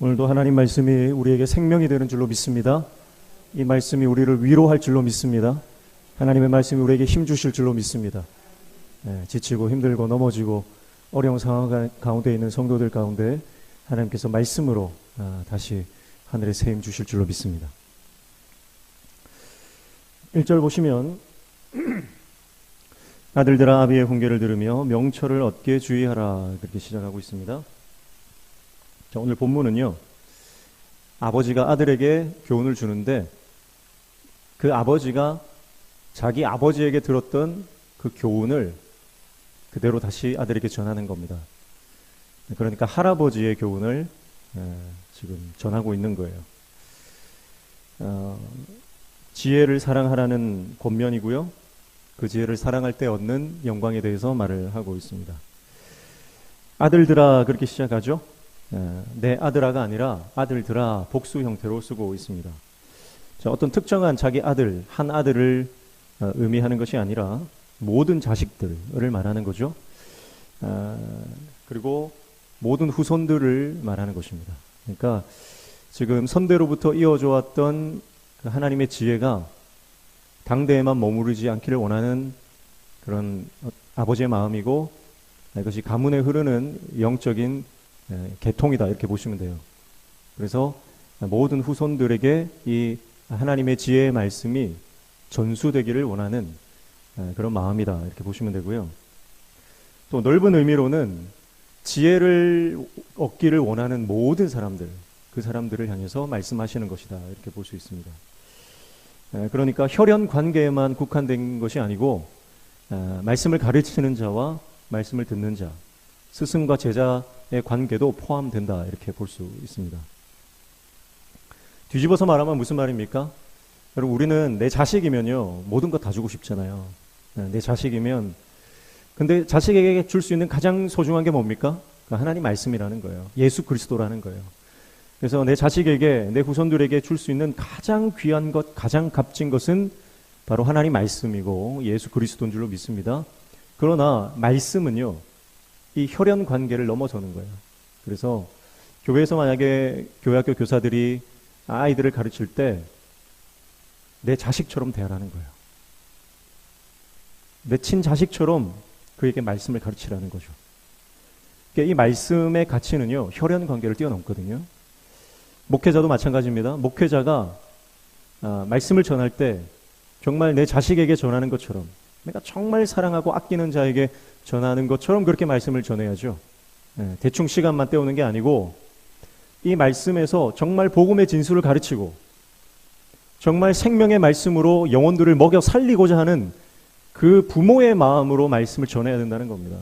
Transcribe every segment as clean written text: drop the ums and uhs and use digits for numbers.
오늘도 하나님 말씀이 우리에게 생명이 되는 줄로 믿습니다. 이 말씀이 우리를 위로할 줄로 믿습니다. 하나님의 말씀이 우리에게 힘 주실 줄로 믿습니다. 지치고 힘들고 넘어지고 어려운 상황 가운데 있는 성도들 가운데 하나님께서 말씀으로 다시 하늘의 새 힘 주실 줄로 믿습니다. 1절 보시면 아들들아 아비의 훈계를 들으며 명철을 얻게 주의하라, 그렇게 시작하고 있습니다. 자, 오늘 본문은요, 아버지가 아들에게 교훈을 주는데 그 아버지가 자기 아버지에게 들었던 그 교훈을 그대로 다시 아들에게 전하는 겁니다. 그러니까 할아버지의 교훈을 지금 전하고 있는 거예요. 지혜를 사랑하라는 권면이고요, 그 지혜를 사랑할 때 얻는 영광에 대해서 말을 하고 있습니다. 아들들아, 그렇게 시작하죠. 내 아들아가 아니라 아들들아 복수 형태로 쓰고 있습니다. 자, 어떤 특정한 자기 아들, 한 아들을 의미하는 것이 아니라 모든 자식들을 말하는 거죠. 그리고 모든 후손들을 말하는 것입니다. 그러니까 지금 선대로부터 이어져 왔던 그 하나님의 지혜가 당대에만 머무르지 않기를 원하는 그런 아버지의 마음이고, 이것이 가문에 흐르는 영적인 계통이다, 이렇게 보시면 돼요. 그래서 모든 후손들에게 이 하나님의 지혜의 말씀이 전수되기를 원하는 그런 마음이다, 이렇게 보시면 되고요. 또 넓은 의미로는 지혜를 얻기를 원하는 모든 사람들, 그 사람들을 향해서 말씀하시는 것이다, 이렇게 볼 수 있습니다. 그러니까 혈연 관계에만 국한된 것이 아니고 말씀을 가르치는 자와 말씀을 듣는 자, 스승과 제자의 관계도 포함된다, 이렇게 볼 수 있습니다. 뒤집어서 말하면 무슨 말입니까? 여러분, 우리는 내 자식이면요 모든 거 다 주고 싶잖아요. 내 자식이면, 근데 자식에게 줄 수 있는 가장 소중한 게 뭡니까? 하나님 말씀이라는 거예요. 예수 그리스도라는 거예요. 그래서 내 자식에게, 내 후손들에게 줄 수 있는 가장 귀한 것, 가장 값진 것은 바로 하나님 말씀이고 예수 그리스도인 줄로 믿습니다. 그러나 말씀은요, 이 혈연 관계를 넘어서는 거예요. 그래서 교회에서 만약에 교회학교 교사들이 아이들을 가르칠 때 내 자식처럼 대하라는 거예요. 내 친자식처럼 그에게 말씀을 가르치라는 거죠. 그러니까 이 말씀의 가치는요, 혈연 관계를 뛰어넘거든요. 목회자도 마찬가지입니다. 목회자가 말씀을 전할 때 정말 내 자식에게 전하는 것처럼, 내가 정말 사랑하고 아끼는 자에게 전하는 것처럼 그렇게 말씀을 전해야죠. 대충 시간만 때우는 게 아니고 이 말씀에서 정말 복음의 진수를 가르치고 정말 생명의 말씀으로 영혼들을 먹여 살리고자 하는 그 부모의 마음으로 말씀을 전해야 된다는 겁니다.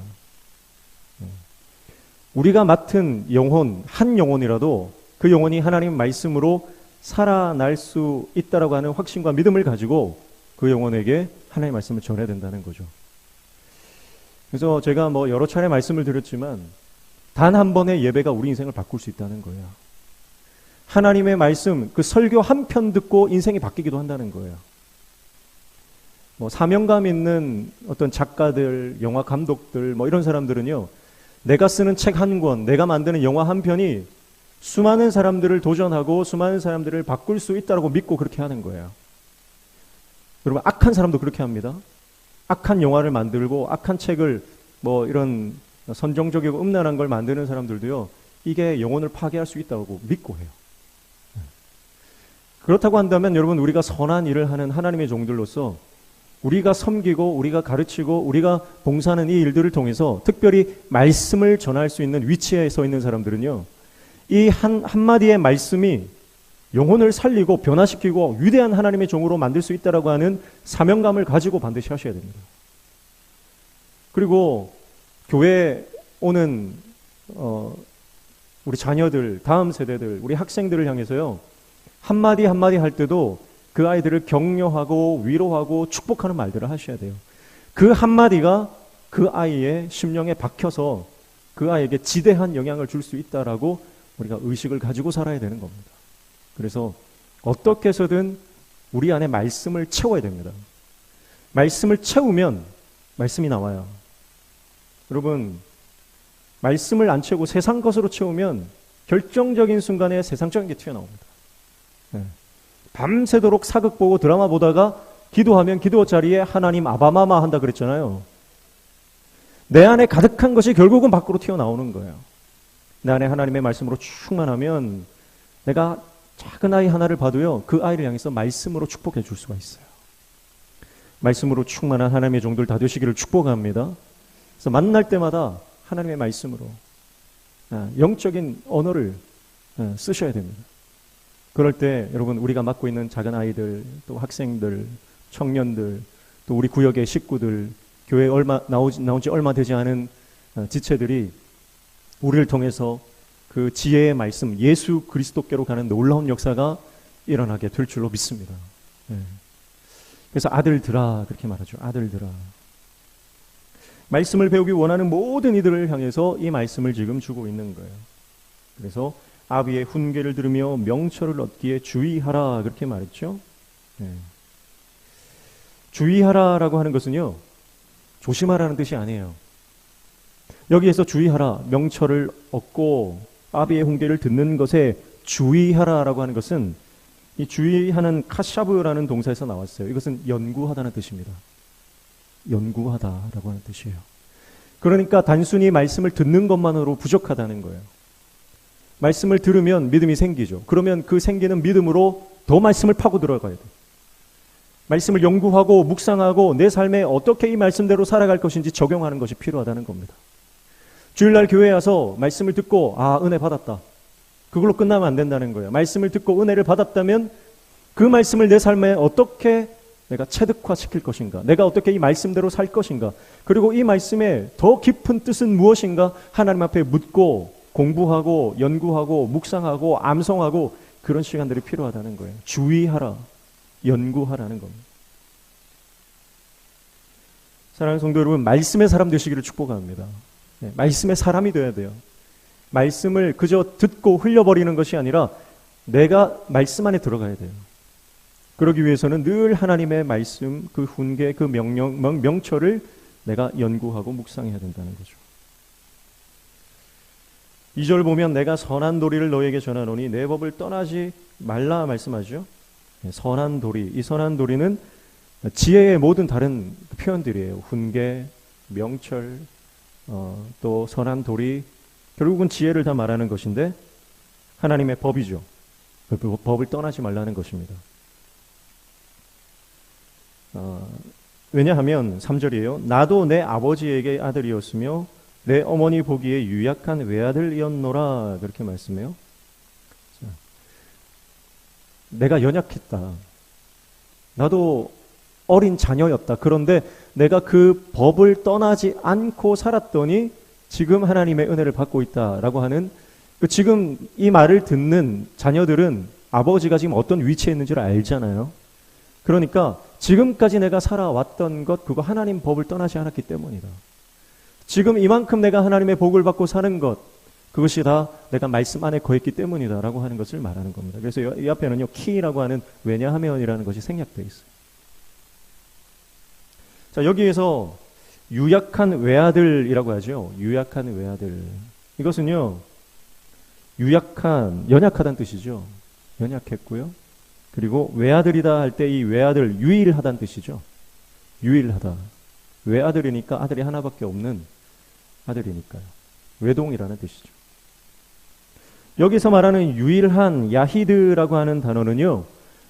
우리가 맡은 영혼, 한 영혼이라도 그 영혼이 하나님 말씀으로 살아날 수 있다라고 하는 확신과 믿음을 가지고 그 영혼에게 하나님의 말씀을 전해야 된다는 거죠. 그래서 제가 여러 차례 말씀을 드렸지만 단 한 번의 예배가 우리 인생을 바꿀 수 있다는 거예요. 하나님의 말씀, 그 설교 한 편 듣고 인생이 바뀌기도 한다는 거예요. 사명감 있는 어떤 작가들, 영화 감독들, 이런 사람들은요, 내가 쓰는 책 한 권, 내가 만드는 영화 한 편이 수많은 사람들을 도전하고 수많은 사람들을 바꿀 수 있다고 믿고 그렇게 하는 거예요. 여러분, 악한 사람도 그렇게 합니다. 악한 영화를 만들고 악한 책을 이런 선정적이고 음란한 걸 만드는 사람들도요, 이게 영혼을 파괴할 수 있다고 믿고 해요. 그렇다고 한다면 여러분, 우리가 선한 일을 하는 하나님의 종들로서 우리가 섬기고 우리가 가르치고 우리가 봉사하는 이 일들을 통해서 특별히 말씀을 전할 수 있는 위치에 서 있는 사람들은요, 이 한마디의 말씀이 영혼을 살리고 변화시키고 위대한 하나님의 종으로 만들 수 있다라고 하는 사명감을 가지고 반드시 하셔야 됩니다. 그리고 교회에 오는 우리 자녀들, 다음 세대들, 우리 학생들을 향해서요, 한마디 한마디 할 때도 그 아이들을 격려하고 위로하고 축복하는 말들을 하셔야 돼요. 그 한마디가 그 아이의 심령에 박혀서 그 아이에게 지대한 영향을 줄 수 있다라고 우리가 의식을 가지고 살아야 되는 겁니다. 그래서 어떻게 해서든 우리 안에 말씀을 채워야 됩니다. 말씀을 채우면 말씀이 나와요. 여러분, 말씀을 안 채우고 세상 것으로 채우면 결정적인 순간에 세상적인 게 튀어나옵니다. 예. 밤새도록 사극 보고 드라마 보다가 기도하면 기도 자리에 하나님 아바마마 한다 그랬잖아요. 내 안에 가득한 것이 결국은 밖으로 튀어나오는 거예요. 내 안에 하나님의 말씀으로 충만하면 내가 작은 아이 하나를 봐도요, 그 아이를 향해서 말씀으로 축복해 줄 수가 있어요. 말씀으로 충만한 하나님의 종들 다 되시기를 축복합니다. 그래서 만날 때마다 하나님의 말씀으로 영적인 언어를 쓰셔야 됩니다. 그럴 때 여러분, 우리가 맡고 있는 작은 아이들, 또 학생들, 청년들, 또 우리 구역의 식구들, 교회에 나온 지 얼마 되지 않은 지체들이 우리를 통해서 그 지혜의 말씀, 예수 그리스도께로 가는 놀라운 역사가 일어나게 될 줄로 믿습니다. 그래서 아들들아, 그렇게 말하죠. 아들들아. 말씀을 배우기 원하는 모든 이들을 향해서 이 말씀을 지금 주고 있는 거예요. 그래서 아비의 훈계를 들으며 명철을 얻기에 주의하라, 그렇게 말했죠. 주의하라라고 하는 것은요, 조심하라는 뜻이 아니에요. 여기에서 주의하라, 명철을 얻고 아비의 훈계를 듣는 것에 주의하라라고 하는 것은 이 주의하는 카샤브라는 동사에서 나왔어요. 이것은 연구하다는 뜻입니다. 연구하다라고 하는 뜻이에요. 그러니까 단순히 말씀을 듣는 것만으로 부족하다는 거예요. 말씀을 들으면 믿음이 생기죠. 그러면 그 생기는 믿음으로 더 말씀을 파고 들어가야 돼요. 말씀을 연구하고 묵상하고 내 삶에 어떻게 이 말씀대로 살아갈 것인지 적용하는 것이 필요하다는 겁니다. 주일날 교회에 와서 말씀을 듣고 은혜 받았다. 그걸로 끝나면 안 된다는 거예요. 말씀을 듣고 은혜를 받았다면 그 말씀을 내 삶에 어떻게 내가 체득화시킬 것인가, 내가 어떻게 이 말씀대로 살 것인가, 그리고 이 말씀의 더 깊은 뜻은 무엇인가 하나님 앞에 묻고 공부하고 연구하고 묵상하고 암송하고 그런 시간들이 필요하다는 거예요. 주의하라, 연구하라는 겁니다. 사랑하는 성도 여러분, 말씀의 사람 되시기를 축복합니다. 말씀의 사람이 되어야 돼요. 말씀을 그저 듣고 흘려버리는 것이 아니라 내가 말씀 안에 들어가야 돼요. 그러기 위해서는 늘 하나님의 말씀, 그 훈계, 그 명철을 내가 연구하고 묵상해야 된다는 거죠. 2절 보면 내가 선한 도리를 너에게 전하노니 내 법을 떠나지 말라 말씀하죠. 선한 도리, 이 선한 도리는 지혜의 모든 다른 표현들이에요. 훈계, 명철, 또 선한 도리, 결국은 지혜를 다 말하는 것인데 하나님의 법이죠. 그 법을 떠나지 말라는 것입니다. 왜냐하면 3절이에요. 나도 내 아버지에게 아들이었으며 내 어머니 보기에 유약한 외아들이었노라, 그렇게 말씀해요. 내가 연약했다. 나도 어린 자녀였다. 그런데 내가 그 법을 떠나지 않고 살았더니 지금 하나님의 은혜를 받고 있다라고 하는, 지금 이 말을 듣는 자녀들은 아버지가 지금 어떤 위치에 있는지를 알잖아요. 그러니까 지금까지 내가 살아왔던 것, 그거 하나님 법을 떠나지 않았기 때문이다. 지금 이만큼 내가 하나님의 복을 받고 사는 것, 그것이 다 내가 말씀 안에 거했기 때문이다 라고 하는 것을 말하는 겁니다. 그래서 이 앞에는요, 키라고 하는 왜냐하면이라는 것이 생략되어 있어요. 자, 여기에서 유약한 외아들이라고 하죠. 유약한 외아들. 이것은요, 연약하다는 뜻이죠. 연약했고요. 그리고 외아들이다 할 때 이 외아들, 유일하다는 뜻이죠. 유일하다. 외아들이니까 아들이 하나밖에 없는 아들이니까요. 외동이라는 뜻이죠. 여기서 말하는 유일한 야히드라고 하는 단어는요,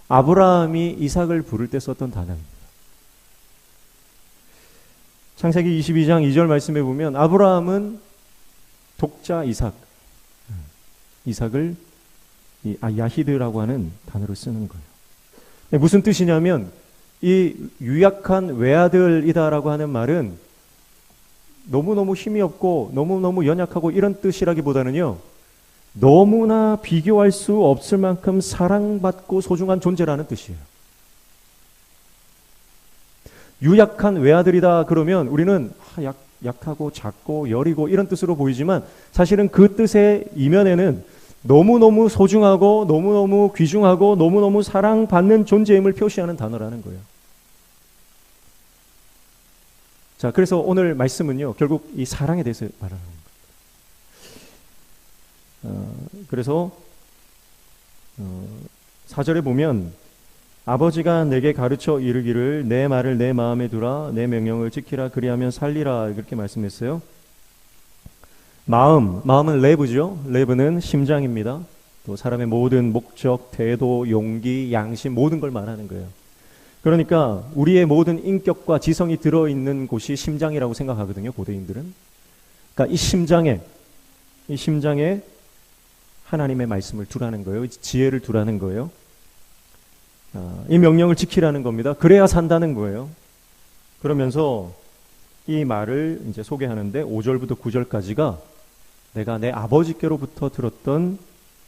아브라함이 이삭을 부를 때 썼던 단어입니다. 창세기 22장 2절 말씀에 보면 아브라함은 독자 이삭을 야히드라고 하는 단어를 쓰는 거예요. 무슨 뜻이냐면 이 유약한 외아들이다라고 하는 말은 너무너무 힘이 없고 너무너무 연약하고 이런 뜻이라기보다는요, 너무나 비교할 수 없을 만큼 사랑받고 소중한 존재라는 뜻이에요. 유약한 외아들이다 그러면 우리는 약하고 작고 여리고 이런 뜻으로 보이지만 사실은 그 뜻의 이면에는 너무너무 소중하고 너무너무 귀중하고 너무너무 사랑받는 존재임을 표시하는 단어라는 거예요. 자, 그래서 오늘 말씀은요, 결국 이 사랑에 대해서 말하는 겁니다. 그래서 4절에 보면 아버지가 내게 가르쳐 이르기를 내 말을 내 마음에 두라 내 명령을 지키라 그리하면 살리라 그렇게 말씀했어요. 마음은 레브죠. 레브는 심장입니다. 또 사람의 모든 목적, 태도, 용기, 양심 모든 걸 말하는 거예요. 그러니까 우리의 모든 인격과 지성이 들어있는 곳이 심장이라고 생각하거든요. 고대인들은. 그러니까 이 심장에 하나님의 말씀을 두라는 거예요. 지혜를 두라는 거예요. 이 명령을 지키라는 겁니다. 그래야 산다는 거예요. 그러면서 이 말을 이제 소개하는데 5절부터 9절까지가 내가 내 아버지께로부터 들었던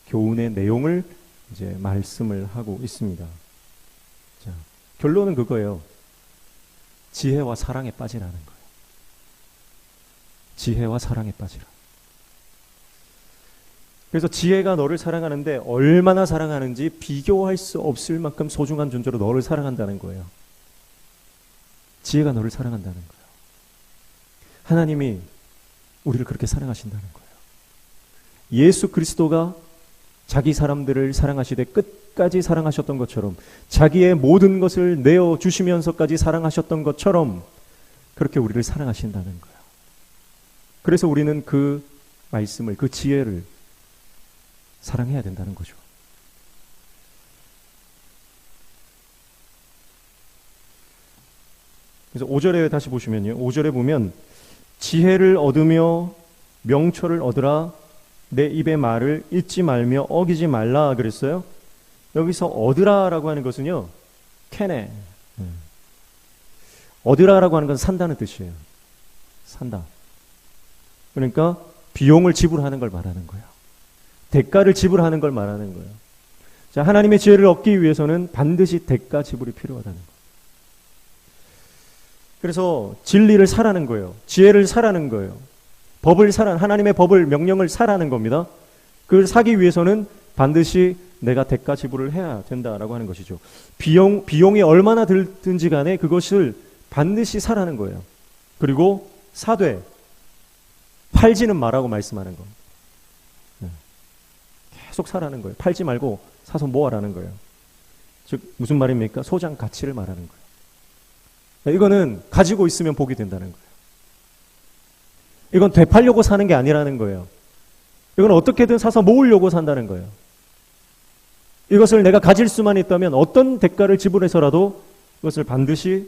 교훈의 내용을 이제 말씀을 하고 있습니다. 자, 결론은 그거예요. 지혜와 사랑에 빠지라는 거예요. 지혜와 사랑에 빠지라. 그래서 지혜가 너를 사랑하는데 얼마나 사랑하는지 비교할 수 없을 만큼 소중한 존재로 너를 사랑한다는 거예요. 지혜가 너를 사랑한다는 거예요. 하나님이 우리를 그렇게 사랑하신다는 거예요. 예수 그리스도가 자기 사람들을 사랑하시되 끝까지 사랑하셨던 것처럼 자기의 모든 것을 내어주시면서까지 사랑하셨던 것처럼 그렇게 우리를 사랑하신다는 거예요. 그래서 우리는 그 말씀을, 그 지혜를 사랑해야 된다는 거죠. 그래서 5절에 다시 보시면요. 5절에 보면 지혜를 얻으며 명철을 얻으라 내 입의 말을 잊지 말며 어기지 말라 그랬어요. 여기서 얻으라라고 하는 것은요. 캐네. 얻으라라고 하는 건 산다는 뜻이에요. 산다. 그러니까 비용을 지불하는 걸 말하는 거예요. 대가를 지불하는 걸 말하는 거예요. 자, 하나님의 지혜를 얻기 위해서는 반드시 대가 지불이 필요하다는 거예요. 그래서 진리를 사라는 거예요. 지혜를 사라는 거예요. 하나님의 법을, 명령을 사라는 겁니다. 그걸 사기 위해서는 반드시 내가 대가 지불을 해야 된다라고 하는 것이죠. 비용이 얼마나 들든지 간에 그것을 반드시 사라는 거예요. 그리고 사되, 팔지는 말라고 말씀하는 거. 계속 사라는 거예요. 팔지 말고 사서 모아라는 거예요. 즉 무슨 말입니까? 소장 가치를 말하는 거예요. 이거는 가지고 있으면 복이 된다는 거예요. 이건 되팔려고 사는 게 아니라는 거예요. 이건 어떻게든 사서 모으려고 산다는 거예요. 이것을 내가 가질 수만 있다면 어떤 대가를 지불해서라도 이것을 반드시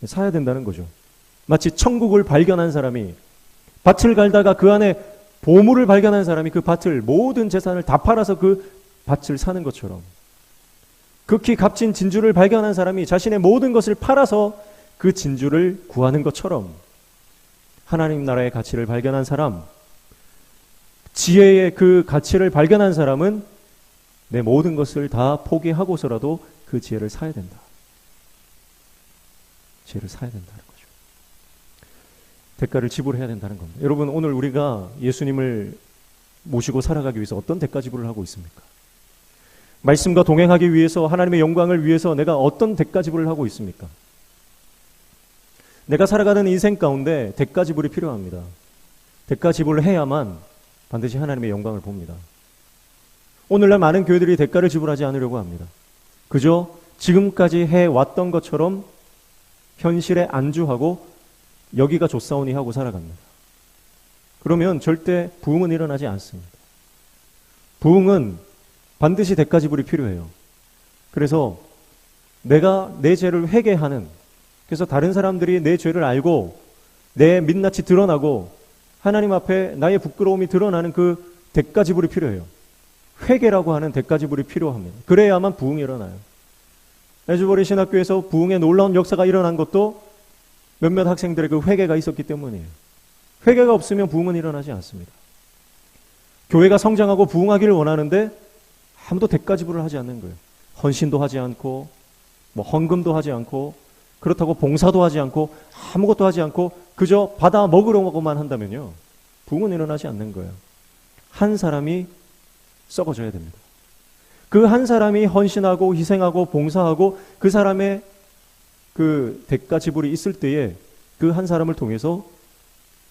사야 된다는 거죠. 마치 천국을 발견한 사람이 밭을 갈다가 그 안에 보물을 발견한 사람이 그 밭을, 모든 재산을 다 팔아서 그 밭을 사는 것처럼, 극히 값진 진주를 발견한 사람이 자신의 모든 것을 팔아서 그 진주를 구하는 것처럼 하나님 나라의 가치를 발견한 사람, 지혜의 그 가치를 발견한 사람은 내 모든 것을 다 포기하고서라도 그 지혜를 사야 된다. 지혜를 사야 된다는 거죠. 대가를 지불해야 된다는 겁니다. 여러분, 오늘 우리가 예수님을 모시고 살아가기 위해서 어떤 대가 지불을 하고 있습니까? 말씀과 동행하기 위해서, 하나님의 영광을 위해서 내가 어떤 대가 지불을 하고 있습니까? 내가 살아가는 인생 가운데 대가 지불이 필요합니다. 대가 지불을 해야만 반드시 하나님의 영광을 봅니다. 오늘날 많은 교회들이 대가를 지불하지 않으려고 합니다. 그저 지금까지 해왔던 것처럼 현실에 안주하고 여기가 좋사오니 하고 살아갑니다. 그러면 절대 부흥은 일어나지 않습니다. 부흥은 반드시 대가 지불이 필요해요. 그래서 내가 내 죄를 회개하는, 그래서 다른 사람들이 내 죄를 알고 내 민낯이 드러나고 하나님 앞에 나의 부끄러움이 드러나는 그 대가 지불이 필요해요. 회개라고 하는 대가 지불이 필요합니다. 그래야만 부흥이 일어나요. 에즈버리 신학교에서 부흥의 놀라운 역사가 일어난 것도 몇몇 학생들의 그 회개가 있었기 때문이에요. 회개가 없으면 부흥은 일어나지 않습니다. 교회가 성장하고 부흥하기를 원하는데 아무도 대가 지불을 하지 않는 거예요. 헌신도 하지 않고 헌금도 하지 않고 그렇다고 봉사도 하지 않고 아무것도 하지 않고 그저 받아 먹으려고만 한다면요, 부흥은 일어나지 않는 거예요. 한 사람이 썩어져야 됩니다. 그 한 사람이 헌신하고 희생하고 봉사하고 그 사람의 그 대가 지불이 있을 때에 그 한 사람을 통해서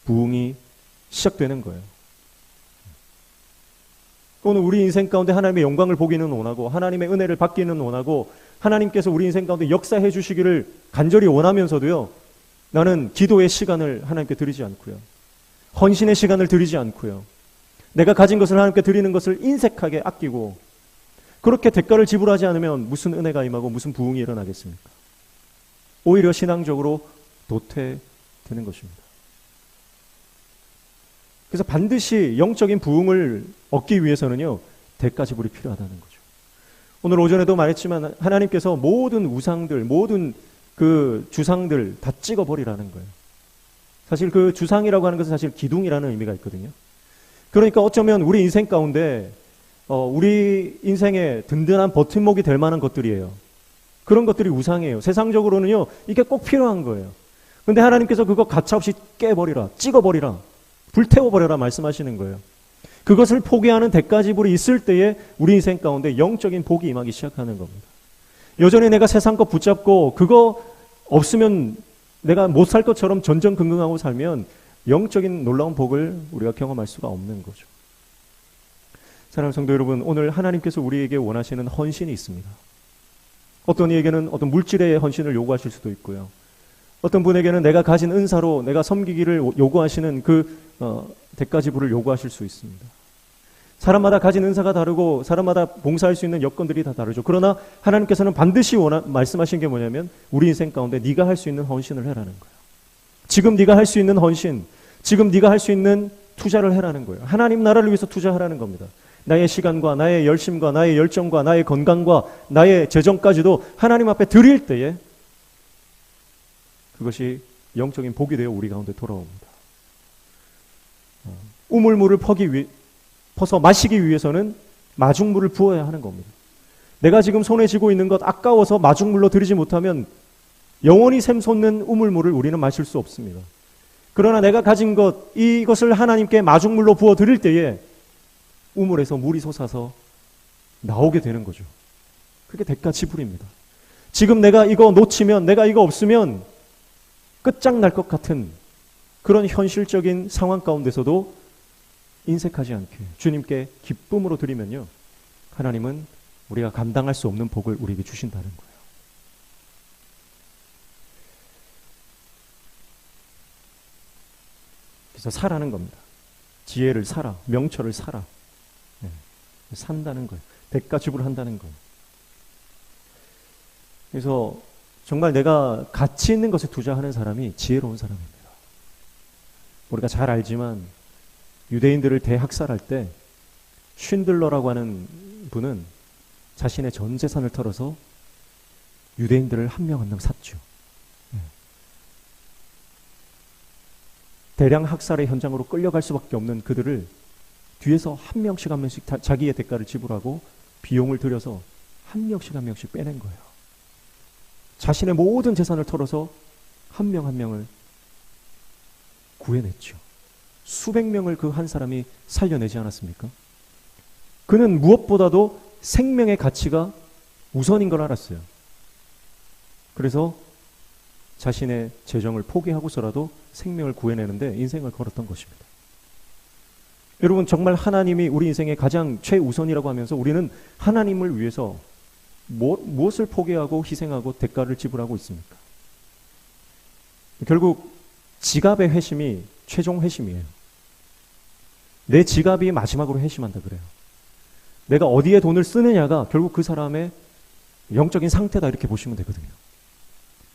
부흥이 시작되는 거예요. 또는 우리 인생 가운데 하나님의 영광을 보기는 원하고 하나님의 은혜를 받기는 원하고 하나님께서 우리 인생 가운데 역사해 주시기를 간절히 원하면서도요, 나는 기도의 시간을 하나님께 드리지 않고요, 헌신의 시간을 드리지 않고요, 내가 가진 것을 하나님께 드리는 것을 인색하게 아끼고, 그렇게 대가를 지불하지 않으면 무슨 은혜가 임하고 무슨 부흥이 일어나겠습니까? 오히려 신앙적으로 도태되는 것입니다. 그래서 반드시 영적인 부흥을 얻기 위해서는요, 대가 지불이 필요하다는 거죠. 오늘 오전에도 말했지만 하나님께서 모든 우상들, 모든 그 주상들 다 찍어버리라는 거예요. 사실 그 주상이라고 하는 것은 사실 기둥이라는 의미가 있거든요. 그러니까 어쩌면 우리 인생 가운데 우리 인생의 든든한 버팀목이 될 만한 것들이에요. 그런 것들이 우상이에요. 세상적으로는요, 이게 꼭 필요한 거예요. 근데 하나님께서 그거 가차없이 깨버리라, 찍어버리라, 불태워버려라 말씀하시는 거예요. 그것을 포기하는 대가 지불이 있을 때에 우리 인생 가운데 영적인 복이 임하기 시작하는 겁니다. 여전히 내가 세상 것 붙잡고 그거 없으면 내가 못 살 것처럼 전전긍긍하고 살면 영적인 놀라운 복을 우리가 경험할 수가 없는 거죠. 사랑하는 성도 여러분, 오늘 하나님께서 우리에게 원하시는 헌신이 있습니다. 어떤 이에게는 어떤 물질의 헌신을 요구하실 수도 있고요, 어떤 분에게는 내가 가진 은사로 내가 섬기기를 요구하시는 그 대가 지불을 요구하실 수 있습니다. 사람마다 가진 은사가 다르고 사람마다 봉사할 수 있는 여건들이 다 다르죠. 그러나 하나님께서는 반드시 말씀하신 게 뭐냐면 우리 인생 가운데 네가 할 수 있는 헌신을 해라는 거예요. 지금 네가 할 수 있는 헌신, 지금 네가 할 수 있는 투자를 해라는 거예요. 하나님 나라를 위해서 투자하라는 겁니다. 나의 시간과 나의 열심과 나의 열정과 나의 건강과 나의 재정까지도 하나님 앞에 드릴 때에 그것이 영적인 복이 되어 우리 가운데 돌아옵니다. 우물물을 퍼서 마시기 위해서는 마중물을 부어야 하는 겁니다. 내가 지금 손에 쥐고 있는 것 아까워서 마중물로 드리지 못하면 영원히 샘솟는 우물물을 우리는 마실 수 없습니다. 그러나 내가 가진 것, 이것을 하나님께 마중물로 부어 드릴 때에 우물에서 물이 솟아서 나오게 되는 거죠. 그게 대가 지불입니다. 지금 내가 이거 놓치면, 내가 이거 없으면 끝장날 것 같은 그런 현실적인 상황 가운데서도 인색하지 않게 주님께 기쁨으로 드리면요, 하나님은 우리가 감당할 수 없는 복을 우리에게 주신다는 거예요. 그래서 사라는 겁니다. 지혜를 사라, 명철을 사라. 네. 산다는 거예요. 대가 지불한다는 거예요. 그래서 정말 내가 가치 있는 것에 투자하는 사람이 지혜로운 사람입니다. 우리가 잘 알지만 유대인들을 대학살할 때 쉰들러라고 하는 분은 자신의 전 재산을 털어서 유대인들을 한 명 한 명 샀죠. 대량 학살의 현장으로 끌려갈 수밖에 없는 그들을 뒤에서 한 명씩 한 명씩 자기의 대가를 지불하고 비용을 들여서 한 명씩 한 명씩 빼낸 거예요. 자신의 모든 재산을 털어서 한 명 한 명을 구해냈죠. 수백 명을 그 한 사람이 살려내지 않았습니까? 그는 무엇보다도 생명의 가치가 우선인 걸 알았어요. 그래서 자신의 재정을 포기하고서라도 생명을 구해내는데 인생을 걸었던 것입니다. 여러분, 정말 하나님이 우리 인생의 가장 최우선이라고 하면서 우리는 하나님을 위해서 무엇을 포기하고 희생하고 대가를 지불하고 있습니까? 결국 지갑의 회심이 최종 회심이에요. 내 지갑이 마지막으로 회심한다 그래요. 내가 어디에 돈을 쓰느냐가 결국 그 사람의 영적인 상태다, 이렇게 보시면 되거든요.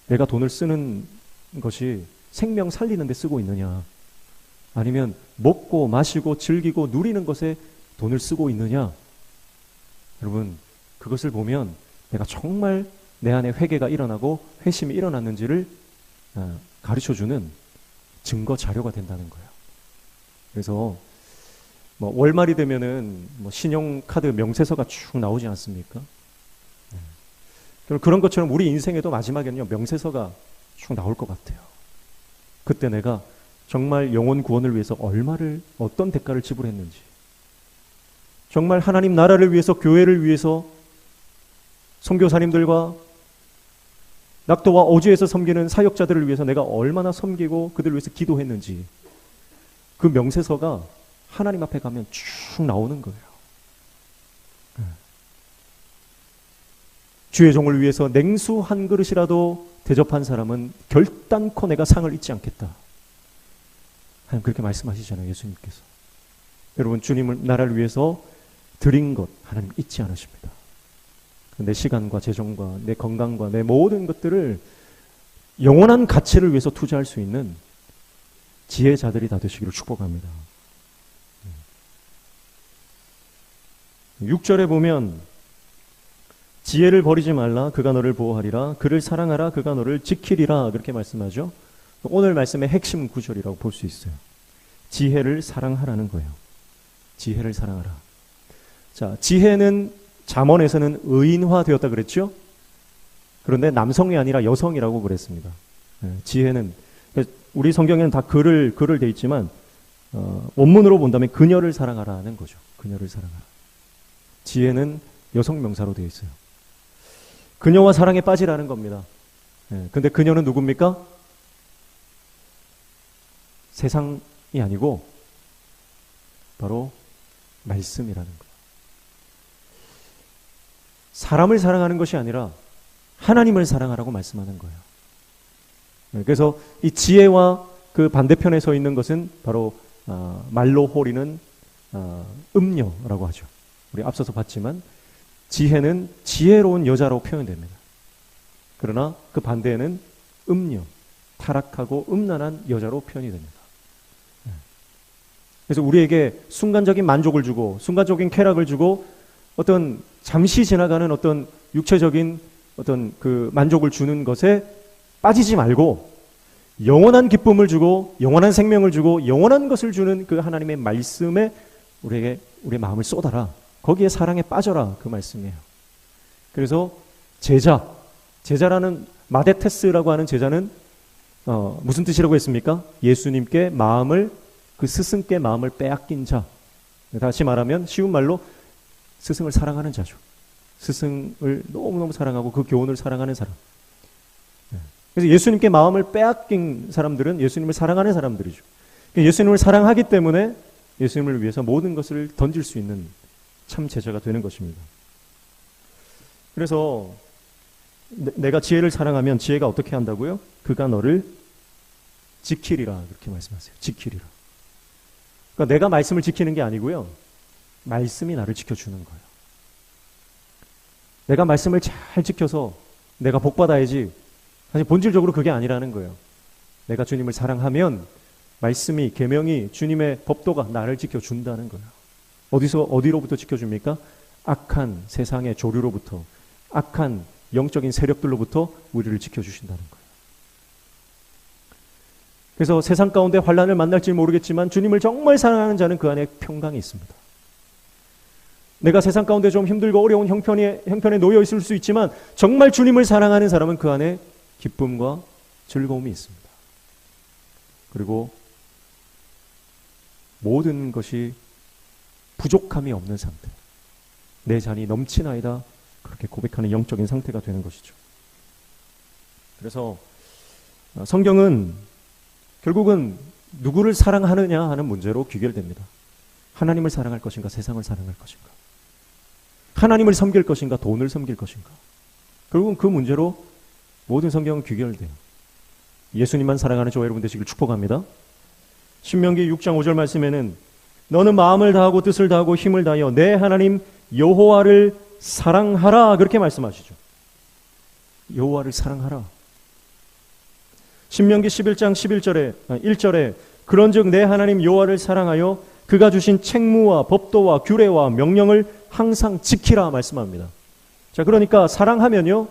내가 돈을 쓰는 것이 생명 살리는 데 쓰고 있느냐, 아니면 먹고 마시고 즐기고 누리는 것에 돈을 쓰고 있느냐, 여러분, 그것을 보면 내가 정말 내 안에 회개가 일어나고 회심이 일어났는지를 가르쳐주는 증거 자료가 된다는 거예요. 그래서 월말이 되면은 신용카드 명세서가 쭉 나오지 않습니까? 그런 것처럼 우리 인생에도 마지막에는요, 명세서가 쭉 나올 것 같아요. 그때 내가 정말 영혼 구원을 위해서 어떤 대가를 지불했는지, 정말 하나님 나라를 위해서, 교회를 위해서, 선교사님들과 낙도와 어주에서 섬기는 사역자들을 위해서 내가 얼마나 섬기고 그들을 위해서 기도했는지, 그 명세서가 하나님 앞에 가면 쭉 나오는 거예요. 주의 종을 위해서 냉수 한 그릇이라도 대접한 사람은 결단코 내가 상을 잊지 않겠다. 하나님 그렇게 말씀하시잖아요, 예수님께서. 여러분, 주님을 나라를 위해서 드린 것 하나님 잊지 않으십니다. 내 시간과 재정과 내 건강과 내 모든 것들을 영원한 가치를 위해서 투자할 수 있는 지혜자들이 다 되시기를 축복합니다. 6절에 보면 지혜를 버리지 말라, 그가 너를 보호하리라. 그를 사랑하라, 그가 너를 지키리라. 그렇게 말씀하죠. 오늘 말씀의 핵심 구절이라고 볼 수 있어요. 지혜를 사랑하라는 거예요. 지혜를 사랑하라. 자, 지혜는 잠언에서는 의인화되었다 그랬죠? 그런데 남성이 아니라 여성이라고 그랬습니다. 지혜는, 우리 성경에는 다 글을 돼 있지만 원문으로 본다면 그녀를 사랑하라는 거죠. 그녀를 사랑하라. 지혜는 여성 명사로 되어 있어요. 그녀와 사랑에 빠지라는 겁니다. 근데 그녀는 누굽니까? 세상이 아니고 바로 말씀이라는 거예요. 사람을 사랑하는 것이 아니라 하나님을 사랑하라고 말씀하는 거예요. 그래서 이 지혜와 그 반대편에 서 있는 것은 바로 말로 호리는 음녀라고 하죠. 우리 앞서서 봤지만 지혜는 지혜로운 여자로 표현됩니다. 그러나 그 반대에는 음녀, 타락하고 음란한 여자로 표현이 됩니다. 그래서 우리에게 순간적인 만족을 주고 순간적인 쾌락을 주고 어떤 잠시 지나가는 어떤 육체적인 어떤 그 만족을 주는 것에 빠지지 말고 영원한 기쁨을 주고 영원한 생명을 주고 영원한 것을 주는 그 하나님의 말씀에 우리에게 우리의 마음을 쏟아라. 거기에 사랑에 빠져라. 그 말씀이에요. 그래서 제자라는 마데테스라고 하는 제자는 무슨 뜻이라고 했습니까? 예수님께 마음을, 그 스승께 마음을 빼앗긴 자. 다시 말하면 쉬운 말로 스승을 사랑하는 자죠. 스승을 너무너무 사랑하고 그 교훈을 사랑하는 사람. 그래서 예수님께 마음을 빼앗긴 사람들은 예수님을 사랑하는 사람들이죠. 예수님을 사랑하기 때문에 예수님을 위해서 모든 것을 던질 수 있는 참 제자가 되는 것입니다. 그래서 내가 지혜를 사랑하면 지혜가 어떻게 한다고요? 그가 너를 지키리라. 그렇게 말씀하세요. 지키리라. 그러니까 내가 말씀을 지키는 게 아니고요. 말씀이 나를 지켜주는 거예요. 내가 말씀을 잘 지켜서 내가 복받아야지. 사실 본질적으로 그게 아니라는 거예요. 내가 주님을 사랑하면 말씀이, 계명이, 주님의 법도가 나를 지켜준다는 거예요. 어디로부터 지켜줍니까? 악한 세상의 조류로부터, 악한 영적인 세력들로부터 우리를 지켜주신다는 거예요. 그래서 세상 가운데 환난을 만날지 모르겠지만 주님을 정말 사랑하는 자는 그 안에 평강이 있습니다. 내가 세상 가운데 좀 힘들고 어려운 형편에 놓여 있을 수 있지만 정말 주님을 사랑하는 사람은 그 안에 기쁨과 즐거움이 있습니다. 그리고 모든 것이 부족함이 없는 상태, 내 잔이 넘치나이다, 그렇게 고백하는 영적인 상태가 되는 것이죠. 그래서 성경은 결국은 누구를 사랑하느냐 하는 문제로 귀결됩니다. 하나님을 사랑할 것인가, 세상을 사랑할 것인가, 하나님을 섬길 것인가, 돈을 섬길 것인가. 결국은 그 문제로 모든 성경은 귀결돼요. 예수님만 사랑하는 저와 여러분 되시길 축복합니다. 신명기 6장 5절 말씀에는 너는 마음을 다하고 뜻을 다하고 힘을 다하여 내 하나님 여호와를 사랑하라. 그렇게 말씀하시죠. 여호와를 사랑하라. 신명기 11장 1절에 그런즉 내 하나님 여호와를 사랑하여 그가 주신 책무와 법도와 규례와 명령을 항상 지키라 말씀합니다. 자, 그러니까 사랑하면요,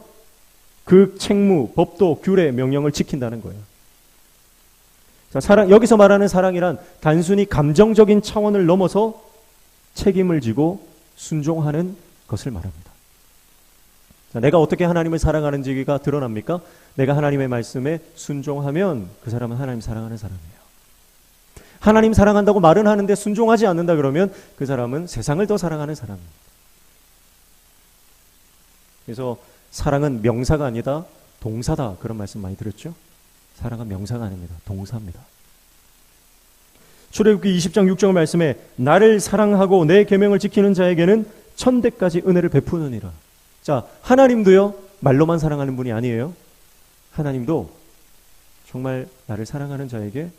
그 책무, 법도, 규례, 명령을 지킨다는 거예요. 자, 여기서 말하는 사랑이란 단순히 감정적인 차원을 넘어서 책임을 지고 순종하는 것을 말합니다. 자, 내가 어떻게 하나님을 사랑하는지가 드러납니까? 내가 하나님의 말씀에 순종하면 그 사람은 하나님 사랑하는 사람이에요. 하나님 사랑한다고 말은 하는데 순종하지 않는다 그러면 그 사람은 세상을 더 사랑하는 사람입니다. 그래서 사랑은 명사가 아니다, 동사다, 그런 말씀 많이 들었죠? 사랑은 명사가 아닙니다. 동사입니다. 출애굽기 20장 6절 말씀에 나를 사랑하고 내 계명을 지키는 자에게는 천대까지 은혜를 베푸느니라. 자, 하나님도요, 말로만 사랑하는 분이 아니에요. 하나님도 정말 나를 사랑하는 자에게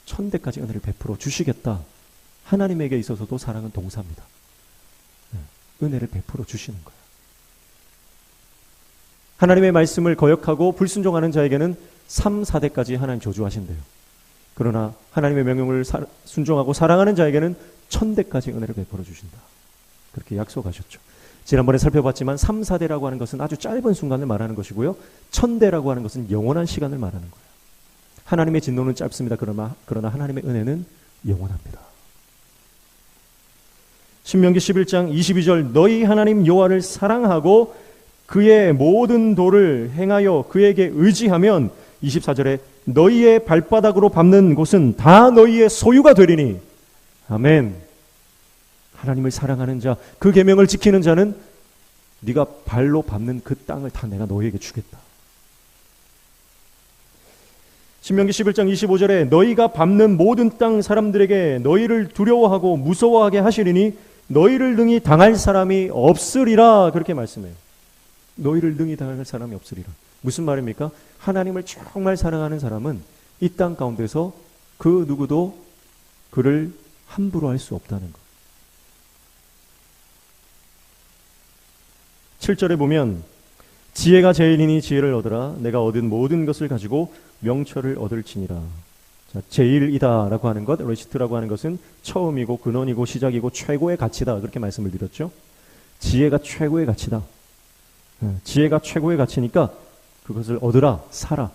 1000배까지 은혜를 베풀어 주시겠다. 하나님에게 있어서도 사랑은 동사입니다. 은혜를 베풀어 주시는 거예요. 하나님의 말씀을 거역하고 불순종하는 자에게는 3, 4대까지 하나님 저주하신대요. 그러나 하나님의 명령을 순종하고 사랑하는 자에게는 1000대까지 은혜를 베풀어 주신다. 그렇게 약속하셨죠. 지난번에 살펴봤지만 3, 4대라고 하는 것은 아주 짧은 순간을 말하는 것이고요. 1000대라고 하는 것은 영원한 시간을 말하는 거예요. 하나님의 진노는 짧습니다. 그러나 하나님의 은혜는 영원합니다. 신명기 11장 22절 너희 하나님 여호와를 사랑하고 그의 모든 도를 행하여 그에게 의지하면 24절에 너희의 발바닥으로 밟는 곳은 다 너희의 소유가 되리니 아멘. 하나님을 사랑하는 자, 그 계명을 지키는 자는 네가 발로 밟는 그 땅을 다 내가 너희에게 주겠다. 신명기 11장 25절에 너희가 밟는 모든 땅 사람들에게 너희를 두려워하고 무서워하게 하시리니 너희를 능히 당할 사람이 없으리라. 그렇게 말씀해요. 너희를 능히 당할 사람이 없으리라. 무슨 말입니까? 하나님을 정말 사랑하는 사람은 이 땅 가운데서 그 누구도 그를 함부로 할 수 없다는 것. 7절에 보면 지혜가 제일이니 지혜를 얻으라. 내가 얻은 모든 것을 가지고 명철을 얻을지니라. 자, 제일이다라고 하는 것, 레시트라고 하는 것은 처음이고 근원이고 시작이고 최고의 가치다. 그렇게 말씀을 드렸죠. 지혜가 최고의 가치다. 지혜가 최고의 가치니까 그것을 얻으라, 사라.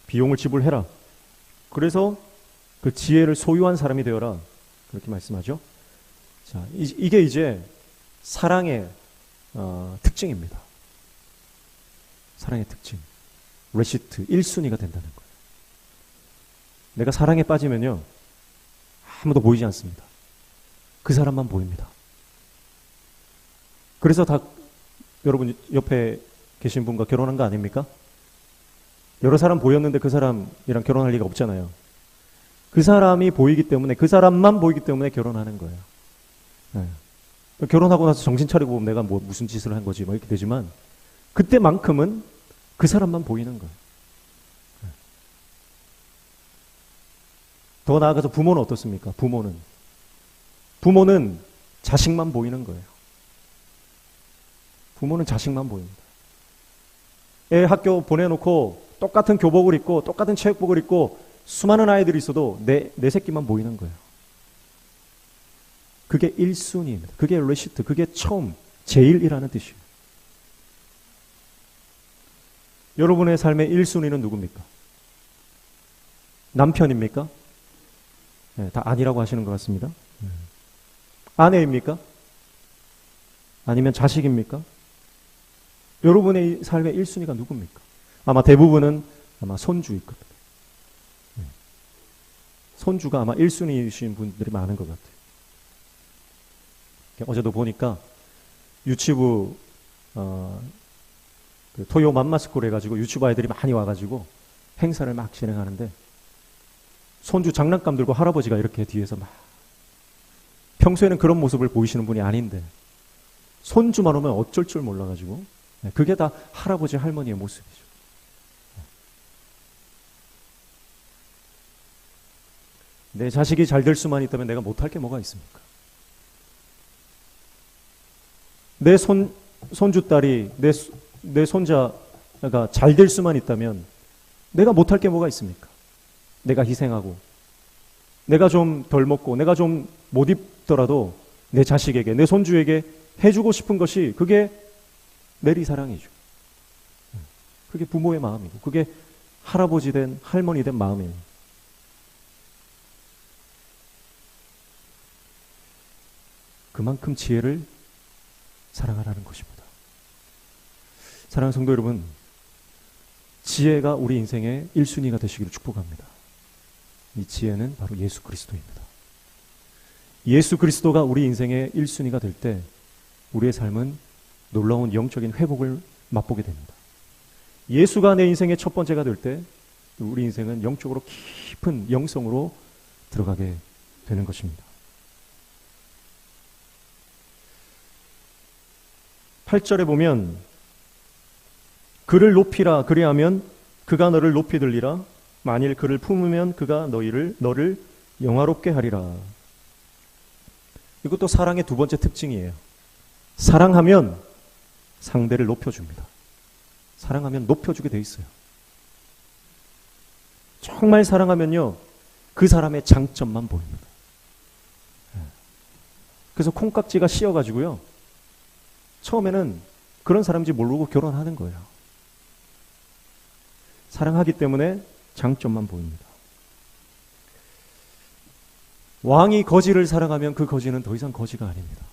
비용을 지불해라. 그래서 그 지혜를 소유한 사람이 되어라. 그렇게 말씀하죠. 자, 이게 이제 사랑의 특징입니다. 사랑의 특징. 레시트, 1순위가 된다는 거예요. 내가 사랑에 빠지면요, 아무도 보이지 않습니다. 그 사람만 보입니다. 그래서 다 여러분 옆에 계신 분과 결혼한 거 아닙니까? 여러 사람 보였는데 그 사람이랑 결혼할 리가 없잖아요. 그 사람이 보이기 때문에, 그 사람만 보이기 때문에 결혼하는 거예요. 네. 결혼하고 나서 정신 차리고 보면 내가 무슨 짓을 한 거지 이렇게 되지만 그때만큼은 그 사람만 보이는 거예요. 네. 더 나아가서 부모는 어떻습니까? 부모는 자식만 보이는 거예요. 부모는 자식만 보입니다. 애 학교 보내놓고 똑같은 교복을 입고 똑같은 체육복을 입고 수많은 아이들이 있어도 내 새끼만 보이는 거예요. 그게 1순위입니다. 그게 레시트, 그게 처음, 제일이라는 뜻이에요. 여러분의 삶의 1순위는 누굽니까? 남편입니까? 네, 다 아니라고 하시는 것 같습니다. 아내입니까? 아니면 자식입니까? 여러분의 삶의 1순위가 누굽니까? 아마 대부분은 아마 손주일 겁니다. 손주가 아마 1순위이신 분들이 많은 것 같아요. 어제도 보니까 유치부 그 토요 맘마스쿨 해가지고 유치부 아이들이 많이 와가지고 행사를 막 진행하는데 손주 장난감 들고 할아버지가 이렇게 뒤에서 막 평소에는 그런 모습을 보이시는 분이 아닌데 손주만 오면 어쩔 줄 몰라가지고 그게 다 할아버지 할머니의 모습이죠. 내 자식이 잘 될 수만 있다면 내가 못할 게 뭐가 있습니까? 내 손주딸이 내 손자가 잘 될 수만 있다면 내가 못할 게 뭐가 있습니까? 내가 희생하고 내가 좀 덜 먹고 내가 좀 못 입더라도 내 자식에게 내 손주에게 해주고 싶은 것이 그게 내리사랑이죠. 그게 부모의 마음이고 그게 할아버지 된 할머니 된 마음이에요. 그만큼 지혜를 사랑하라는 것입니다. 사랑하는 성도 여러분, 지혜가 우리 인생의 1순위가 되시기를 축복합니다. 이 지혜는 바로 예수 그리스도입니다. 예수 그리스도가 우리 인생의 1순위가 될 때 우리의 삶은 놀라운 영적인 회복을 맛보게 됩니다. 예수가 내 인생의 첫 번째가 될 때 우리 인생은 영적으로 깊은 영성으로 들어가게 되는 것입니다. 8절에 보면 그를 높이라 그리하면 그가 너를 높이 들리라 만일 그를 품으면 그가 너를 영화롭게 하리라. 이것도 사랑의 두 번째 특징이에요. 사랑하면 상대를 높여줍니다. 사랑하면 높여주게 돼 있어요. 정말 사랑하면요, 그 사람의 장점만 보입니다. 그래서 콩깍지가 씌어가지고요, 처음에는 그런 사람인지 모르고 결혼하는 거예요. 사랑하기 때문에 장점만 보입니다. 왕이 거지를 사랑하면 그 거지는 더 이상 거지가 아닙니다.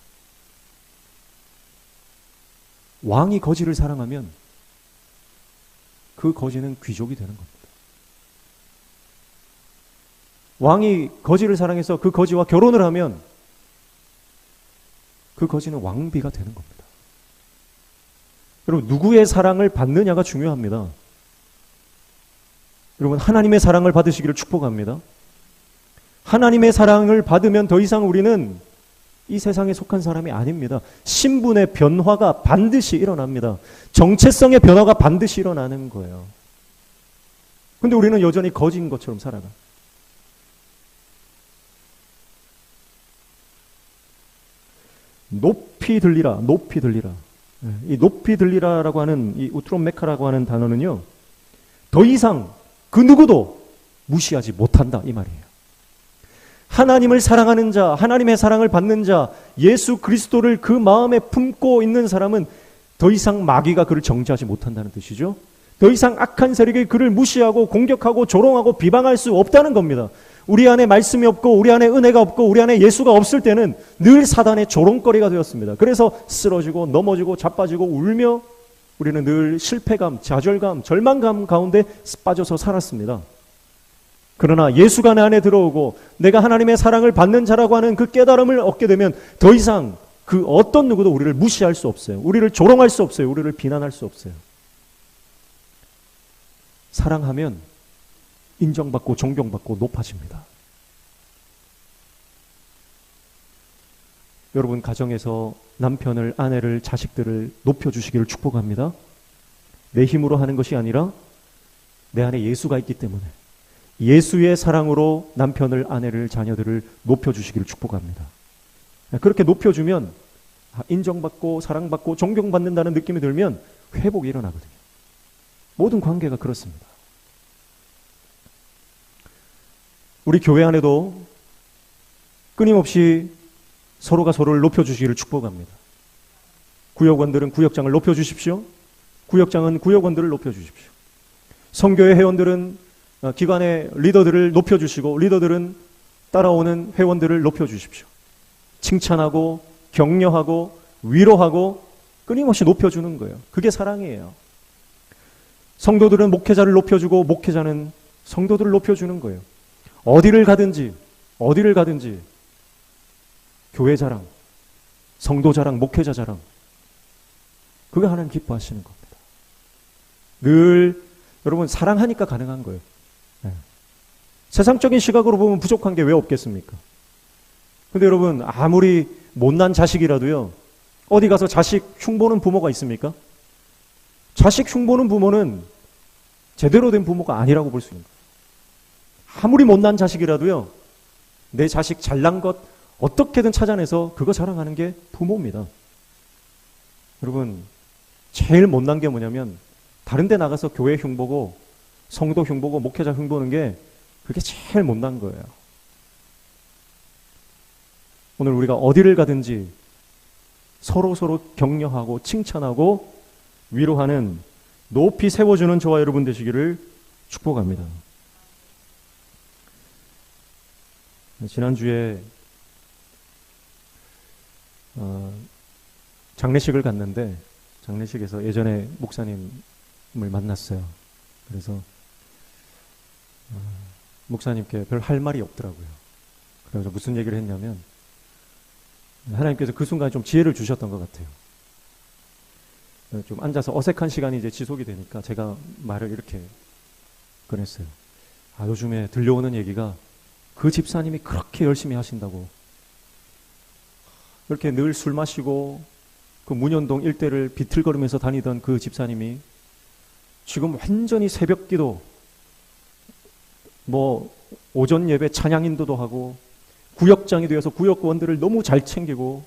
왕이 거지를 사랑하면 그 거지는 귀족이 되는 겁니다. 왕이 거지를 사랑해서 그 거지와 결혼을 하면 그 거지는 왕비가 되는 겁니다. 여러분, 누구의 사랑을 받느냐가 중요합니다. 여러분, 하나님의 사랑을 받으시기를 축복합니다. 하나님의 사랑을 받으면 더 이상 우리는 이 세상에 속한 사람이 아닙니다. 신분의 변화가 반드시 일어납니다. 정체성의 변화가 반드시 일어나는 거예요. 근데 우리는 여전히 거지인 것처럼 살아가. 높이 들리라, 높이 들리라. 이 높이 들리라라고 하는 이 우트론 메카라고 하는 단어는요, 더 이상 그 누구도 무시하지 못한다 이 말이에요. 하나님을 사랑하는 자, 하나님의 사랑을 받는 자, 예수 그리스도를 그 마음에 품고 있는 사람은 더 이상 마귀가 그를 정죄하지 못한다는 뜻이죠. 더 이상 악한 세력이 그를 무시하고 공격하고 조롱하고 비방할 수 없다는 겁니다. 우리 안에 말씀이 없고 우리 안에 은혜가 없고 우리 안에 예수가 없을 때는 늘 사단의 조롱거리가 되었습니다. 그래서 쓰러지고 넘어지고 자빠지고 울며 우리는 늘 실패감, 좌절감, 절망감 가운데 빠져서 살았습니다. 그러나 예수가 내 안에 들어오고 내가 하나님의 사랑을 받는 자라고 하는 그 깨달음을 얻게 되면 더 이상 그 어떤 누구도 우리를 무시할 수 없어요. 우리를 조롱할 수 없어요. 우리를 비난할 수 없어요. 사랑하면 인정받고 존경받고 높아집니다. 여러분, 가정에서 남편을, 아내를, 자식들을 높여주시기를 축복합니다. 내 힘으로 하는 것이 아니라 내 안에 예수가 있기 때문에 예수의 사랑으로 남편을, 아내를, 자녀들을 높여주시기를 축복합니다. 그렇게 높여주면 인정받고 사랑받고 존경받는다는 느낌이 들면 회복이 일어나거든요. 모든 관계가 그렇습니다. 우리 교회 안에도 끊임없이 서로가 서로를 높여주시기를 축복합니다. 구역원들은 구역장을 높여주십시오. 구역장은 구역원들을 높여주십시오. 선교회 회원들은 기관의 리더들을 높여주시고 리더들은 따라오는 회원들을 높여주십시오. 칭찬하고 격려하고 위로하고 끊임없이 높여주는 거예요. 그게 사랑이에요. 성도들은 목회자를 높여주고 목회자는 성도들을 높여주는 거예요. 어디를 가든지 교회 자랑, 성도 자랑, 목회자 자랑, 그게 하나님 기뻐하시는 겁니다. 늘 여러분 사랑하니까 가능한 거예요. 네. 세상적인 시각으로 보면 부족한 게 왜 없겠습니까? 근데 여러분, 아무리 못난 자식이라도요, 어디 가서 자식 흉보는 부모가 있습니까? 자식 흉보는 부모는 제대로 된 부모가 아니라고 볼 수 있는 거예요. 아무리 못난 자식이라도요, 내 자식 잘난 것 어떻게든 찾아내서 그거 자랑하는 게 부모입니다. 여러분, 제일 못난 게 뭐냐면 다른 데 나가서 교회 흉보고 성도 흉보고 목회자 흉보는 게 그게 제일 못난 거예요. 오늘 우리가 어디를 가든지 서로 격려하고 칭찬하고 위로하는, 높이 세워주는 저와 여러분 되시기를 축복합니다. 지난주에 장례식을 갔는데 장례식에서 예전에 목사님을 만났어요. 그래서 목사님께 별 할 말이 없더라고요. 그래서 무슨 얘기를 했냐면 하나님께서 그 순간에 좀 지혜를 주셨던 것 같아요. 좀 앉아서 어색한 시간이 이제 지속이 되니까 제가 말을 이렇게 꺼냈어요. 요즘에 들려오는 얘기가 그 집사님이 그렇게 열심히 하신다고, 이렇게 늘 술 마시고 그 문현동 일대를 비틀거리면서 다니던 그 집사님이 지금 완전히 새벽 기도, 오전 예배 찬양 인도도 하고 구역장이 되어서 구역원들을 너무 잘 챙기고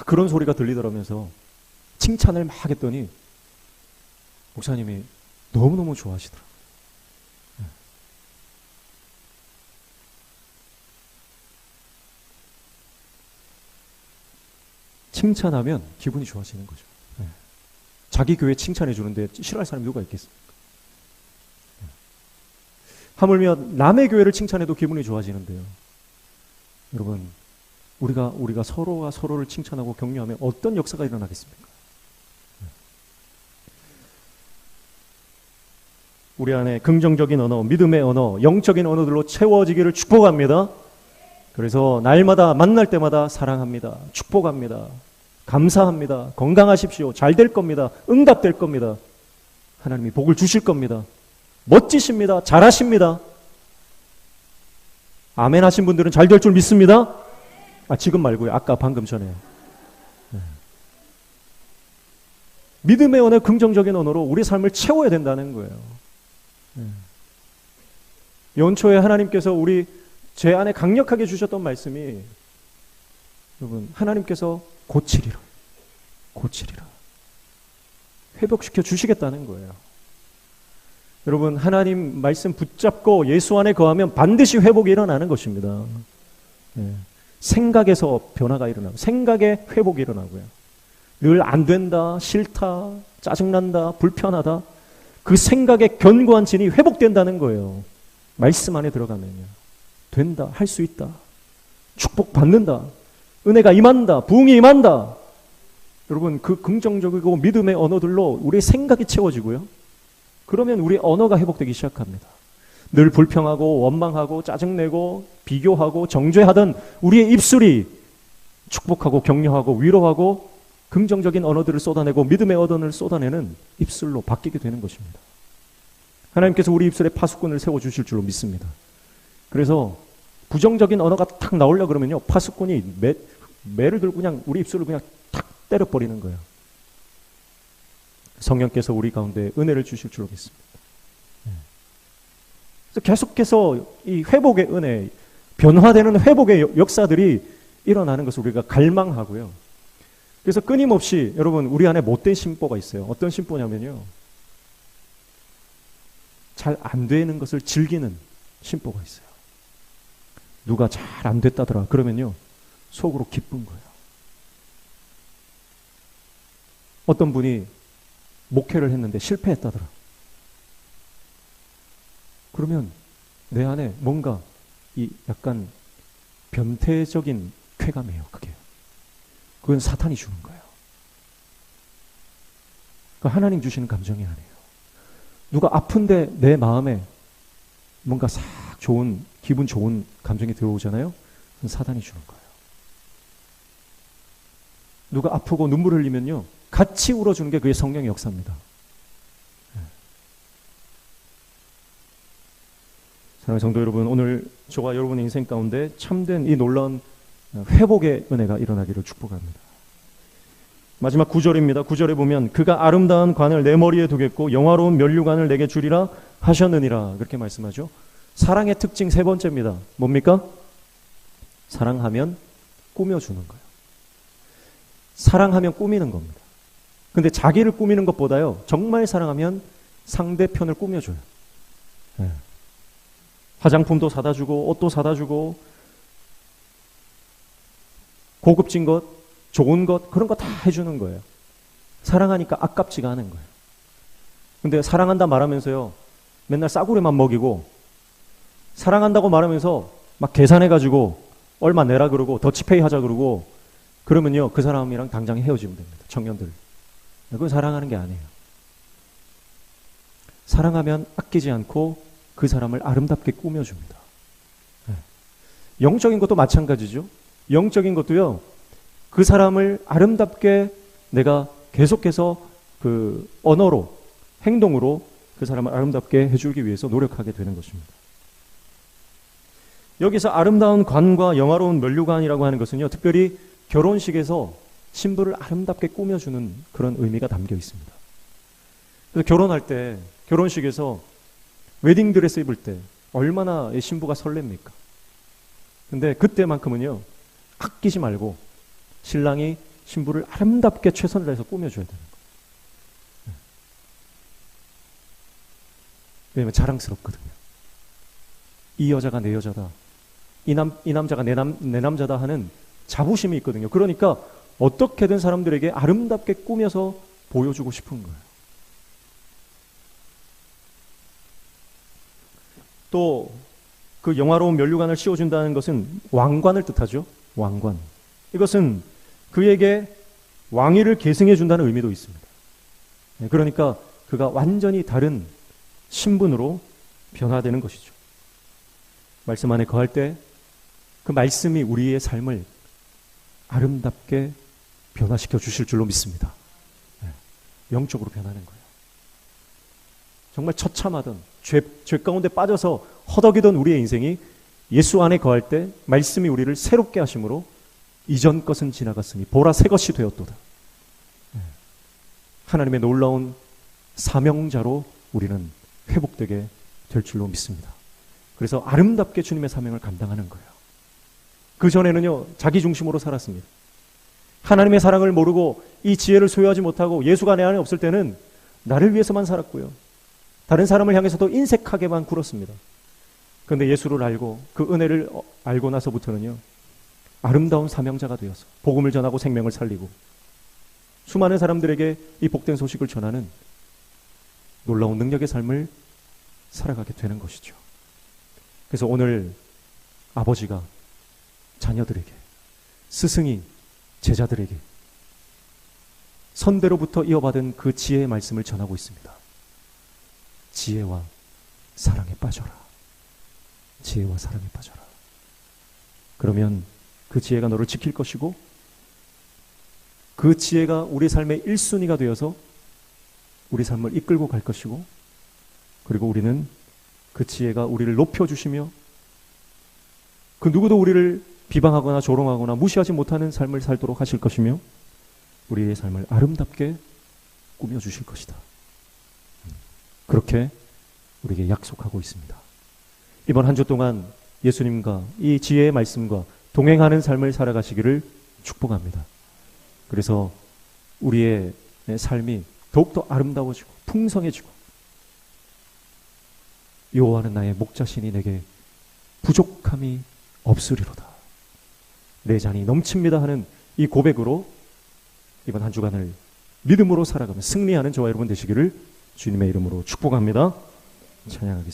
그런 소리가 들리더라면서 칭찬을 막 했더니 목사님이 너무너무 좋아하시더라고요. 칭찬하면 기분이 좋아지는 거죠. 자기 교회 칭찬해 주는데 싫어할 사람이 누가 있겠습니까? 하물며 남의 교회를 칭찬해도 기분이 좋아지는데요. 여러분, 우리가 서로가 서로를 칭찬하고 격려하면 어떤 역사가 일어나겠습니까? 우리 안에 긍정적인 언어, 믿음의 언어, 영적인 언어들로 채워지기를 축복합니다. 그래서 날마다 만날 때마다 사랑합니다. 축복합니다. 감사합니다. 건강하십시오. 잘 될 겁니다. 응답될 겁니다. 하나님이 복을 주실 겁니다. 멋지십니다. 잘하십니다. 아멘 하신 분들은 잘 될 줄 믿습니다. 지금 말고요. 아까 방금 전에. 믿음의 언어, 긍정적인 언어로 우리 삶을 채워야 된다는 거예요. 연초에 하나님께서 제 안에 강력하게 주셨던 말씀이, 여러분, 하나님께서 고치리라. 회복시켜 주시겠다는 거예요. 여러분, 하나님 말씀 붙잡고 예수 안에 거하면 반드시 회복이 일어나는 것입니다. 생각에서 변화가 일어나고, 생각의 회복이 일어나고요. 늘 안 된다, 싫다, 짜증난다, 불편하다, 그 생각의 견고한 진이 회복된다는 거예요. 말씀 안에 들어가면요. 된다, 할 수 있다, 축복 받는다, 은혜가 임한다, 부흥이 임한다. 여러분, 그 긍정적이고 믿음의 언어들로 우리의 생각이 채워지고요. 그러면 우리 언어가 회복되기 시작합니다. 늘 불평하고 원망하고 짜증내고 비교하고 정죄하던 우리의 입술이 축복하고 격려하고 위로하고 긍정적인 언어들을 쏟아내고 믿음의 언어를 쏟아내는 입술로 바뀌게 되는 것입니다. 하나님께서 우리 입술에 파수꾼을 세워주실 줄로 믿습니다. 그래서 부정적인 언어가 탁 나오려고 그러면요, 파수꾼이 매를 들고 그냥 우리 입술을 그냥 탁 때려버리는 거예요. 성령께서 우리 가운데 은혜를 주실 줄로 믿습니다. 그래서 계속해서 이 회복의 은혜, 변화되는 회복의 역사들이 일어나는 것을 우리가 갈망하고요. 그래서 끊임없이 여러분, 우리 안에 못된 심보가 있어요. 어떤 심보냐면요, 잘 안 되는 것을 즐기는 심보가 있어요. 누가 잘 안 됐다더라 그러면요, 속으로 기쁜 거예요. 어떤 분이 목회를 했는데 실패했다더라 그러면 내 안에 뭔가 이 약간 변태적인 쾌감이에요. 그건 사탄이 주는 거예요. 그러니까 하나님 주시는 감정이 아니에요. 누가 아픈데 내 마음에 뭔가 싹 기분 좋은 감정이 들어오잖아요. 그건 사탄이 주는 거예요. 누가 아프고 눈물 흘리면요, 같이 울어주는 게 그게 성령의 역사입니다. 사랑하는 성도 여러분, 오늘 저와 여러분의 인생 가운데 참된 이 놀라운 회복의 은혜가 일어나기를 축복합니다. 마지막 9절입니다. 9절에 보면 그가 아름다운 관을 내 머리에 두겠고 영화로운 면류관을 내게 주리라 하셨느니라, 그렇게 말씀하죠. 사랑의 특징 세 번째입니다. 뭡니까? 사랑하면 꾸며주는 거예요. 사랑하면 꾸미는 겁니다. 근데 자기를 꾸미는 것보다요, 정말 사랑하면 상대편을 꾸며줘요. 화장품도 사다 주고 옷도 사다 주고 고급진 것, 좋은 것, 그런 거 다 해주는 거예요. 사랑하니까 아깝지가 않은 거예요. 근데 사랑한다 말하면서요, 맨날 싸구려만 먹이고, 사랑한다고 말하면서 막 계산해가지고 얼마 내라 그러고 더치페이 하자 그러고 그러면요, 그 사람이랑 당장 헤어지면 됩니다. 청년들. 그건 사랑하는 게 아니에요. 사랑하면 아끼지 않고 그 사람을 아름답게 꾸며줍니다. 영적인 것도 마찬가지죠. 영적인 것도요, 그 사람을 아름답게 내가 계속해서 그 언어로, 행동으로 그 사람을 아름답게 해주기 위해서 노력하게 되는 것입니다. 여기서 아름다운 관과 영화로운 면류관이라고 하는 것은요, 특별히 결혼식에서 신부를 아름답게 꾸며주는 그런 의미가 담겨 있습니다. 그래서 결혼할 때, 결혼식에서 웨딩드레스 입을 때 얼마나 신부가 설렙니까? 근데 그때만큼은요, 아끼지 말고 신랑이 신부를 아름답게 최선을 다해서 꾸며줘야 되는 거예요. 왜냐면 자랑스럽거든요. 이 여자가 내 여자다. 이 남자가 내 남자다 하는 자부심이 있거든요. 그러니까 어떻게든 사람들에게 아름답게 꾸며서 보여주고 싶은 거예요. 또 그 영화로운 면류관을 씌워준다는 것은 왕관을 뜻하죠. 왕관. 이것은 그에게 왕위를 계승해 준다는 의미도 있습니다. 그러니까 그가 완전히 다른 신분으로 변화되는 것이죠. 말씀 안에 거할 때 그 말씀이 우리의 삶을 아름답게 변화시켜 주실 줄로 믿습니다. 영적으로 변하는 거예요. 정말 처참하던 죄 가운데 빠져서 허덕이던 우리의 인생이 예수 안에 거할 때 말씀이 우리를 새롭게 하심으로 이전 것은 지나갔으니 보라 새 것이 되었도다. 하나님의 놀라운 사명자로 우리는 회복되게 될 줄로 믿습니다. 그래서 아름답게 주님의 사명을 감당하는 거예요. 그전에는요, 자기 중심으로 살았습니다. 하나님의 사랑을 모르고 이 지혜를 소유하지 못하고 예수가 내 안에 없을 때는 나를 위해서만 살았고요. 다른 사람을 향해서도 인색하게만 굴었습니다. 그런데 예수를 알고 그 은혜를 알고 나서부터는요, 아름다운 사명자가 되어서 복음을 전하고 생명을 살리고 수많은 사람들에게 이 복된 소식을 전하는 놀라운 능력의 삶을 살아가게 되는 것이죠. 그래서 오늘 아버지가 자녀들에게, 스승이 제자들에게 선대로부터 이어받은 그 지혜의 말씀을 전하고 있습니다. 지혜와 사랑에 빠져라. 지혜와 사랑에 빠져라. 그러면 그 지혜가 너를 지킬 것이고 그 지혜가 우리 삶의 1순위가 되어서 우리 삶을 이끌고 갈 것이고, 그리고 우리는 그 지혜가 우리를 높여주시며 그 누구도 우리를 비방하거나 조롱하거나 무시하지 못하는 삶을 살도록 하실 것이며 우리의 삶을 아름답게 꾸며주실 것이다. 그렇게 우리에게 약속하고 있습니다. 이번 한 주 동안 예수님과 이 지혜의 말씀과 동행하는 삶을 살아가시기를 축복합니다. 그래서 우리의 삶이 더욱더 아름다워지고 풍성해지고, 여호와는 나의 목자시니 내게 부족함이 없으리로다, 내 잔이 넘칩니다 하는 이 고백으로 이번 한 주간을 믿음으로 살아가며 승리하는 저와 여러분 되시기를 주님의 이름으로 축복합니다. 찬양하겠습니다.